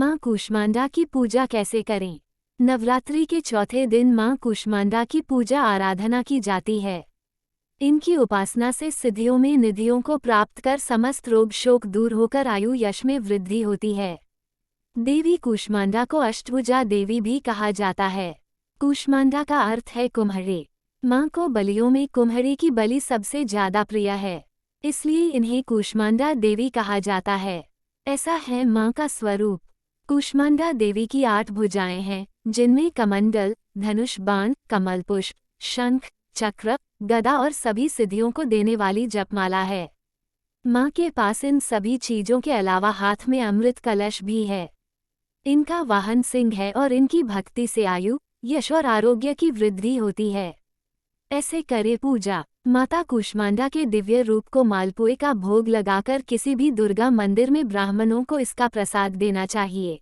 मां कूष्मांडा की पूजा कैसे करें? नवरात्रि के चौथे दिन मां कूष्मांडा की पूजा आराधना की जाती है। इनकी उपासना से सिद्धियों में निधियों को प्राप्त कर समस्त रोग शोक दूर होकर आयु यश में वृद्धि होती है। देवी कूष्मांडा को अष्टभुजा देवी भी कहा जाता है। कूष्मांडा का अर्थ है कुम्हरे। मां को बलियों में कुम्हरे की बलि सबसे ज्यादा प्रिय है, इसलिए इन्हें कूष्मांडा देवी कहा जाता है। ऐसा है मां का स्वरूप। कूष्मांडा देवी की 8 भुजाएं हैं, जिनमें कमंडल, धनुष बाण, कमल पुष्प, शंख, चक्र, गदा और सभी सिद्धियों को देने वाली जपमाला है। मां के पास इन सभी चीजों के अलावा हाथ में अमृत कलश भी है। इनका वाहन सिंह है और इनकी भक्ति से आयु, यश और आरोग्य की वृद्धि होती है। ऐसे करे पूजा। माता कूष्मांडा के दिव्य रूप को मालपुए का भोग लगाकर किसी भी दुर्गा मंदिर में ब्राह्मणों को इसका प्रसाद देना चाहिए।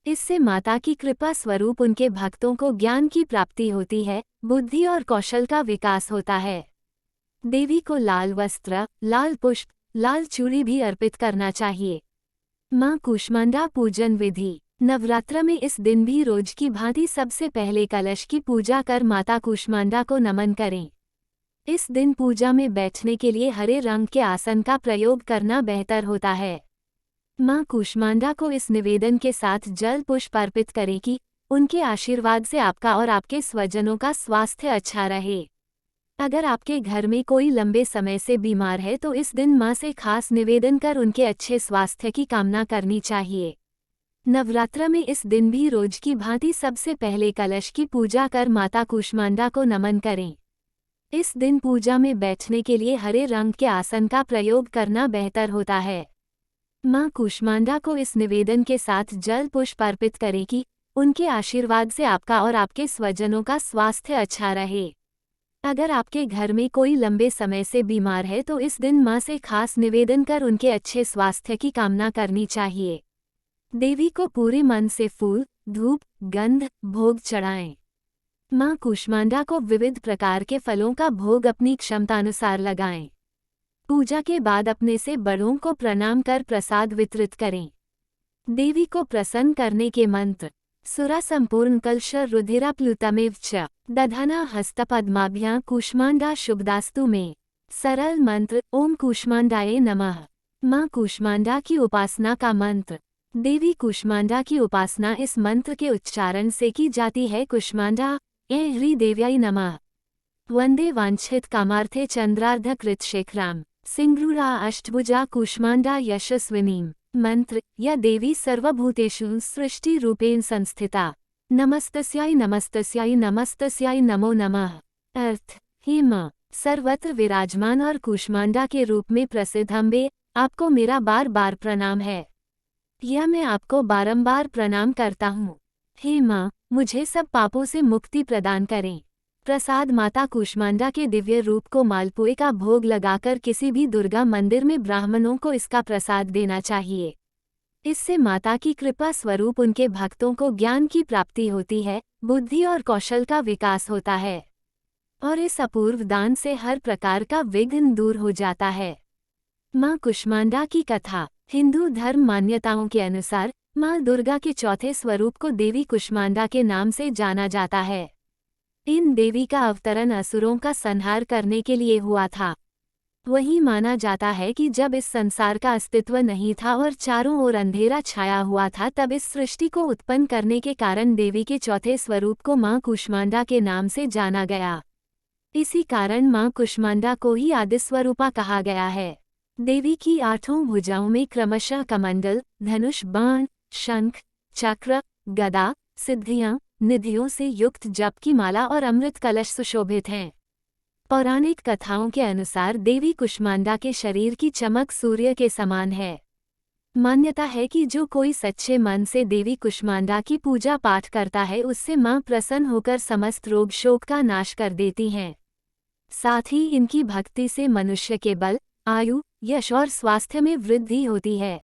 इससे माता की कृपा स्वरूप उनके भक्तों को ज्ञान की प्राप्ति होती है, बुद्धि और कौशल का विकास होता है। देवी को लाल वस्त्र, लाल पुष्प, लाल चूड़ी भी अर्पित करना चाहिए। मां कूष्मांडा पूजन विधि। नवरात्र में इस दिन भी रोज की भांति सबसे पहले कलश की पूजा कर माता कूष्मांडा को नमन करें। इस दिन पूजा में बैठने के लिए हरे रंग के आसन का प्रयोग करना बेहतर होता है। मां कूष्मांडा को इस निवेदन के साथ जल पुष्प अर्पित करें कि उनके आशीर्वाद से आपका और आपके स्वजनों का स्वास्थ्य अच्छा रहे। अगर आपके घर में कोई लंबे समय से बीमार है तो इस दिन मां से खास निवेदन कर उनके अच्छे स्वास्थ्य की कामना करनी चाहिए। नवरात्र में इस दिन भी रोज की भांति सबसे पहले कलश की पूजा कर माता कूष्मांडा को नमन करें। इस दिन पूजा में बैठने के लिए हरे रंग के आसन का प्रयोग करना बेहतर होता है। मां कूष्मांडा को इस निवेदन के साथ जल पुष्प अर्पित करें कि उनके आशीर्वाद से आपका और आपके स्वजनों का स्वास्थ्य अच्छा रहे। अगर आपके घर में कोई लंबे समय से बीमार है तो इस दिन मां से खास निवेदन कर उनके अच्छे स्वास्थ्य की कामना करनी चाहिए। देवी को पूरे मन से फूल, धूप, गंध, भोग चढ़ाएं। मां कूष्मांडा को विविध प्रकार के फलों का भोग अपनी क्षमतानुसार लगाएं। पूजा के बाद अपने से बड़ों को प्रणाम कर प्रसाद वितरित करें। देवी को प्रसन्न करने के मंत्र। सुरा संपूर्ण कलश रुधिराप्लुतमेव च दधना हस्तपद्माभ्यां कूष्मांडा शुभदास्तु में। सरल मंत्र ओम कूष्मांडाये नमः। मां कूष्मांडा की उपासना का मंत्र। देवी कूष्मांडा की उपासना इस मंत्र के उच्चारण से की जाती है। कूष्मांडा ह्री देव्याय नमः। वंदे वांछित कामार्थे चंद्रार्ध कृत शेखराम सिंगरूरा अष्टभुजा कूष्मांडा यशस्विनीम। मंत्र या देवी सर्वभूतेषु सृष्टि रूपेण संस्थिता। नमस्तस्याय नमस्तस्याय नमस्तस्याय नमो नमः। अर्थ हे मां सर्वत्र विराजमान और कूष्मांडा के रूप में प्रसिद्ध अम्बे, आपको मेरा बार बार प्रणाम है। यह मैं आपको बारंबार प्रणाम करता हूँ। हे मां मुझे सब पापों से मुक्ति प्रदान करें। प्रसाद। माता कूष्मांडा के दिव्य रूप को मालपुए का भोग लगाकर किसी भी दुर्गा मंदिर में ब्राह्मणों को इसका प्रसाद देना चाहिए। इससे माता की कृपा स्वरूप उनके भक्तों को ज्ञान की प्राप्ति होती है, बुद्धि और कौशल का विकास होता है और इस अपूर्व दान से हर प्रकार का विघ्न दूर हो जाता है। मां कूष्मांडा की कथा। हिंदू धर्म मान्यताओं के अनुसार मां दुर्गा के चौथे स्वरूप को देवी कूष्मांडा के नाम से जाना जाता है। इन देवी का अवतरण असुरों का संहार करने के लिए हुआ था। वही माना जाता है कि जब इस संसार का अस्तित्व नहीं था और चारों ओर अंधेरा छाया हुआ था, तब इस सृष्टि को उत्पन्न करने के कारण देवी के चौथे स्वरूप को मां कूष्मांडा के नाम से जाना गया। इसी कारण मां कूष्मांडा को ही आदिस्वरूपा कहा गया है। देवी की 8 भुजाओं में क्रमशः कमंडल, धनुष बाण, शंख, चक्र, गदा, सिद्धियां, निधियों से युक्त जप की माला और अमृत कलश सुशोभित हैं। पौराणिक कथाओं के अनुसार देवी कूष्मांडा के शरीर की चमक सूर्य के समान है। मान्यता है कि जो कोई सच्चे मन से देवी कूष्मांडा की पूजा पाठ करता है, उससे मां प्रसन्न होकर समस्त रोग शोक का नाश कर देती हैं। साथ ही इनकी भक्ति से मनुष्य के बल, आयु, यश और स्वास्थ्य में वृद्धि होती है।